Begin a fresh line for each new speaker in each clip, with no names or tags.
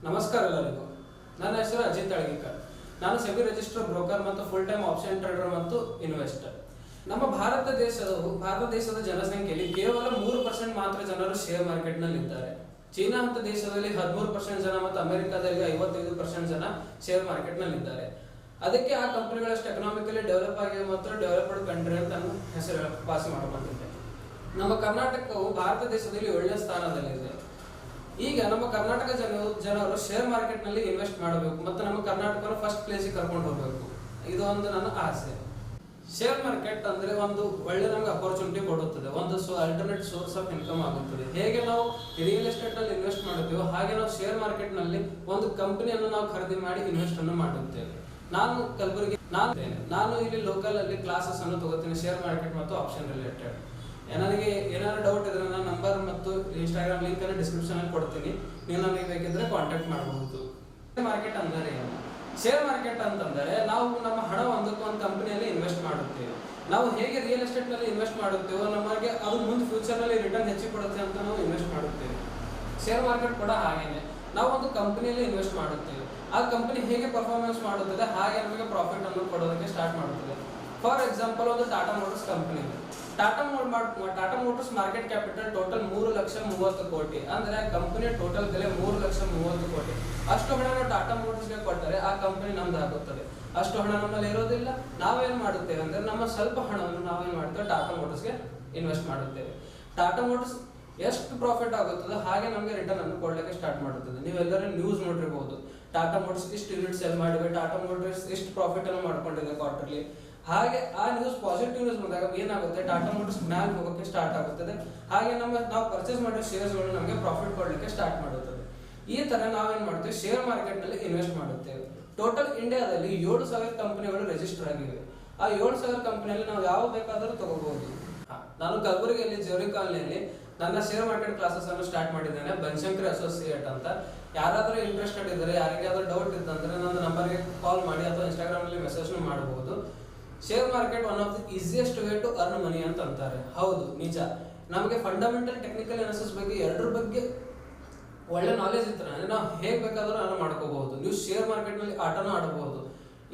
ನಮಸ್ಕಾರ ಎಲ್ಲರಿಗೂ. ನನ್ನ ಹೆಸರು ಅಜಿತ್ ಅಳಗಿಕರ್. ನಾನು ಸೆಬಿ ರಿಜಿಸ್ಟರ್ ಬ್ರೋಕರ್ ಮತ್ತು ಫುಲ್ ಟೈಮ್ ಆಪ್ಷನ್ ಟ್ರೇಡರ್ ಮತ್ತು ಇನ್ವೆಸ್ಟರ್. ನಮ್ಮ ಭಾರತ ದೇಶದ ಜನಸಂಖ್ಯೆಯಲ್ಲಿ ಕೇವಲ 3% ಮಾತ್ರ ಜನರು ಶೇರ್ ಮಾರ್ಕೆಟ್ ನಲ್ಲಿ ಇದ್ದಾರೆ. ಚೀನಾ ಅಂತ ದೇಶದಲ್ಲಿ 13% ಜನ ಮತ್ತು ಅಮೆರಿಕಾದಲ್ಲಿ 55% ಜನ ಶೇರ್ ಮಾರ್ಕೆಟ್ ನಲ್ಲಿ ಇದ್ದಾರೆ. ಅದಕ್ಕೆ ಆ ಕಂಪನಿಗಳಷ್ಟು ಎಕನಾಮಿಕಲಿ ಡೆವಲಪ್ ಆಗಿದೆ ಮತ್ತು ಡೆವಲಪ್ಡ್ ಕಂಟ್ರಿ ಅಂತ ಹೆಸರು ಪಾಸ್ ಮಾಡಿಕೊಂಡಿದೆ. ನಮ್ಮ ಕರ್ನಾಟಕವು ಭಾರತ ದೇಶದಲ್ಲಿ 7ನೇ ಸ್ಥಾನದಲ್ಲಿದೆ. ಈಗ ನಮ್ಮ ಕರ್ನಾಟಕ ಜನರು ಶೇರ್ ಮಾರ್ಕೆಟ್ ನಲ್ಲಿ ಇನ್ವೆಸ್ಟ್ ಮಾಡಬೇಕು ಮತ್ತು ನಮ್ಮ ಕರ್ನಾಟಕವನ್ನು ಫಸ್ಟ್ ಪ್ಲೇಸಿಗೆ ಕರ್ಕೊಂಡು ಹೋಗಬೇಕು. ಇದು ಒಂದು ನನ್ನ ಆಸೆ. ಶೇರ್ ಮಾರ್ಕೆಟ್ ಅಂದ್ರೆ ಒಂದು ಒಳ್ಳೆ ನಮ್ಗೆ ಅಪರ್ಚುನಿಟಿ ಕೊಡುತ್ತದೆ, ಒಂದು ಅಲ್ಟರ್ನೇಟ್ ಸೋರ್ಸ್ ಆಫ್ ಇನ್ಕಮ್ ಆಗುತ್ತದೆ. ಹೇಗೆ ನಾವು ರಿಯಲ್ ಎಸ್ಟೇಟ್ ನಲ್ಲಿ ಇನ್ವೆಸ್ಟ್ ಮಾಡುತ್ತೇವೆ ಹಾಗೆ ನಾವು ಶೇರ್ ಮಾರ್ಕೆಟ್ ನಲ್ಲಿ ಒಂದು ಕಂಪನಿಯನ್ನು ನಾವು ಖರೀದಿ ಮಾಡಿ ಇನ್ವೆಸ್ಟ್ ಅನ್ನು ಮಾಡುತ್ತೇವೆ. ನಾನು ಇಲ್ಲಿ ಲೋಕಲ್ ಅಲ್ಲಿ ಕ್ಲಾಸಸ್ ಅನ್ನು ತಗೋತೀನಿ ಶೇರ್ ಮಾರ್ಕೆಟ್ ಮತ್ತು ಆಪ್ಷನ್ ರಿಲೇಟೆಡ್. ನನಗೆ ಏನಾದ್ರು ಡೌಟ್ ಇದ್ರೆ ನನ್ನ ನಂಬರ್ ಮತ್ತು ಇನ್ಸ್ಟಾಗ್ರಾಮ್ ಲಿಂಕ್ ಅನ್ನು ಡಿಸ್ಕ್ರಿಪ್ಷನ್ ಅಲ್ಲಿ ಕೊಡ್ತೀನಿ. ನೀವು ನನಗೆ ಬೇಕಿದ್ರೆ ಕಾಂಟ್ಯಾಕ್ಟ್ ಮಾಡಬಹುದು. ಮಾರ್ಕೆಟ್ ಅಂದರೆ ಏನು? ಶೇರ್ ಮಾರ್ಕೆಟ್ ಅಂತಂದರೆ ನಾವು ನಮ್ಮ ಹಣ ಒಂದು ಕಂಪನಿಯಲ್ಲಿ ಇನ್ವೆಸ್ಟ್ ಮಾಡುತ್ತೇವೆ. ನಾವು ಹೇಗೆ ರಿಯಲ್ ಎಸ್ಟೇಟ್ ನಲ್ಲಿ ಇನ್ವೆಸ್ಟ್ ಮಾಡುತ್ತೇವೋ ನಮಗೆ ಅದು ಮುಂದೆ ಫ್ಯೂಚರ್ ನಲ್ಲಿ ರಿಟರ್ನ್ ಹೆಚ್ಚಿಗೆ ಕೊಡುತ್ತೆ ಅಂತ ನಾವು ಇನ್ವೆಸ್ಟ್ ಮಾಡುತ್ತೇವೆ. ಶೇರ್ ಮಾರ್ಕೆಟ್ ಕೂಡ ಹಾಗೇನೆ, ನಾವು ಒಂದು ಕಂಪನಿಯಲ್ಲಿ ಇನ್ವೆಸ್ಟ್ ಮಾಡುತ್ತೇವೆ. ಆ ಕಂಪನಿ ಹೇಗೆ ಪರ್ಫಾರ್ಮೆನ್ಸ್ ಮಾಡುತ್ತದೆ ಹಾಗೆ ನಮಗೆ ಪ್ರಾಫಿಟ್ ಅನ್ನು ಕೊಡೋದಕ್ಕೆ ಸ್ಟಾರ್ಟ್ ಮಾಡುತ್ತದೆ. ಫಾರ್ ಎಕ್ಸಾಂಪಲ್, ಒಂದು ಟಾಟಾ ಮೋಟರ್ಸ್ ಕಂಪನಿ ಇದೆ. Tata motors market capital total 3,30,30 ಕೋಟಿ. ಅಂದ್ರೆ ಕಂಪನಿ ಟೋಟಲ್ ಬೆಲೆ 3,30,30 ಕೋಟಿ. ಅಷ್ಟು ಹಣ ನಾವು ಟಾಟಾ ಮೋಟರ್ಸ್ಗೆ ಕೊಟ್ಟರೆ ಆ ಕಂಪನಿ ನಮ್ದು ಆಗುತ್ತದೆ. ಅಷ್ಟು ಹಣ ನಮ್ಮಲ್ಲಿ ಇರೋದಿಲ್ಲ. ನಾವೇನ್ ಮಾಡುತ್ತೇವೆ ಅಂದ್ರೆ ನಮ್ಮ ಸ್ವಲ್ಪ ಹಣವನ್ನು ನಾವೇನ್ ಮಾಡ್ತೇವೆ ಟಾಟಾ ಮೋಟರ್ಸ್ಗೆ ಇನ್ವೆಸ್ಟ್ ಮಾಡುತ್ತೇವೆ. ಟಾಟಾ ಮೋಟರ್ಸ್ ಎಷ್ಟು ಪ್ರಾಫಿಟ್ ಆಗುತ್ತದೆ ಹಾಗೆ ನಮಗೆ ರಿಟರ್ನ್ ಅನ್ನು ಕೊಡ್ಲಿಕ್ಕೆ ಸ್ಟಾರ್ಟ್ ಮಾಡುತ್ತದೆ. ನೀವೆಲ್ಲರೂ ನ್ಯೂಸ್ ನೋಡಿರಬಹುದು, ಟಾಟಾ ಮೋಟರ್ಸ್ ಇಷ್ಟು ಯೂನಿಟ್ ಸೆಲ್ ಮಾಡಿವೆ, ಟಾಟಾ ಮೋಟರ್ಸ್ ಇಷ್ಟು ಪ್ರಾಫಿಟ್ ಅನ್ನು ಮಾಡ್ಕೊಂಡಿದೆ ಕ್ವಾರ್ಟರ್ಲಿ. ಹಾಗೆ ಆ ನ್ಯೂಸ್ ಪಾಸಿಟಿವ್ ನ್ಯೂಸ್ ಬಂದಾಗ ಏನಾಗುತ್ತೆ, ಟಾಟಾ ಮೋಟರ್ಸ್ ಮ್ಯಾಲ್ ಹೋಗೋಕೆ ಸ್ಟಾರ್ಟ್ ಆಗುತ್ತದೆ. ಹಾಗೆ ನಾವು ಪರ್ಚೇಸ್ ಮಾಡಿರೋ ಶೇರ್ಸ್ಗಳು ನಮಗೆ ಪ್ರಾಫಿಟ್ ಕೊಡ್ಲಿಕ್ಕೆ ಸ್ಟಾರ್ಟ್ ಮಾಡುತ್ತದೆ. ಈ ತರ ನಾವೇನ್ ಮಾಡ್ತೇವೆ, ಶೇರ್ ಮಾರ್ಕೆಟ್ ನಲ್ಲಿ ಇನ್ವೆಸ್ಟ್ ಮಾಡುತ್ತೇವೆ. ಟೋಟಲ್ ಇಂಡಿಯಾದಲ್ಲಿ 7,000 ಕಂಪನಿಗಳು ರಿಜಿಸ್ಟರ್ ಆಗಿವೆ. ಆ 7,000 ಕಂಪನಿಯಲ್ಲಿ ನಾವು ಯಾವ ಬೇಕಾದರೂ ತಗೋಬಹುದು. ನಾನು ಕಲಬುರಗಿಯಲ್ಲಿ ಜವರಿ ಕಾಲನಿಯಲ್ಲಿ ನನ್ನ ಶೇರ್ ಮಾರ್ಕೆಟ್ ಕ್ಲಾಸಸ್ ಅನ್ನು ಸ್ಟಾರ್ಟ್ ಮಾಡಿದ್ದೇನೆ, ಬನಶಂಕರಿ ಅಸೋಸಿಯೇಟ್ ಅಂತ. ಯಾರಾದರೂ ಇಂಟ್ರೆಸ್ಟೆಡ್ ಇದ್ದರೆ, ಯಾರಿಗಾದ್ರೂ ಡೌಟ್ ಇದ್ದಂದ್ರೆ ನನ್ನ ನಂಬರ್ಗೆ ಕಾಲ್ ಮಾಡಿ ಅಥವಾ ಇನ್ಸ್ಟಾಗ್ರಾಮ್ ನಲ್ಲಿ ಮೆಸೇಜ್ ಮಾಡಬಹುದು. Share market one of the easiest way to earn money ಅಂತ ಅಂತಾರೆ. ಹೌದು, ನಿಜ. ನಮಗೆ ಫಂಡಮೆಂಟಲ್ ಟೆಕ್ನಿಕಲ್ ಅನಾಲಿಸಿಸ್ ಬಗ್ಗೆ ಎರಡರ ಬಗ್ಗೆ ಒಳ್ಳೆ ನಾಲೆಜ್ ಇದ್ರೆ ನಾವು ಹೇಗೆ ಬೇಕಾದ್ರೂ ಅರ್ನ್ ಮಾಡ್ಕೋಬಹುದು. ನೀವು ಶೇರ್ ಮಾರ್ಕೆಟ್ ನಲ್ಲಿ ಆಟನೂ ಆಡಬಹುದು.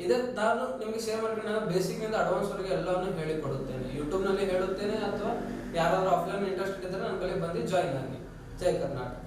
ಇದೇ ನಾನು ನಿಮಗೆ ಶೇರ್ ಮಾರ್ಕೆಟ್ ಬೇಸಿಕ್ ನಿಂದ ಅಡ್ವಾನ್ಸ್ ವರೆಗೆ ಎಲ್ಲವನ್ನು ಹೇಳಿಕೊಡುತ್ತೇನೆ. ಯೂಟ್ಯೂಬ್ ನಲ್ಲಿ ಹೇಳುತ್ತೇನೆ, ಅಥವಾ ಯಾರಾದ್ರೂ ಆಫ್ಲೈನ್ ಇಂಟ್ರೆಸ್ಟ್ ಇದ್ದರೆ ನನ್ನ ಬಳಿ ಬಂದು ಜಾಯಿನ್ ಆಗಿ. ಜೈ ಕರ್ನಾಟಕ.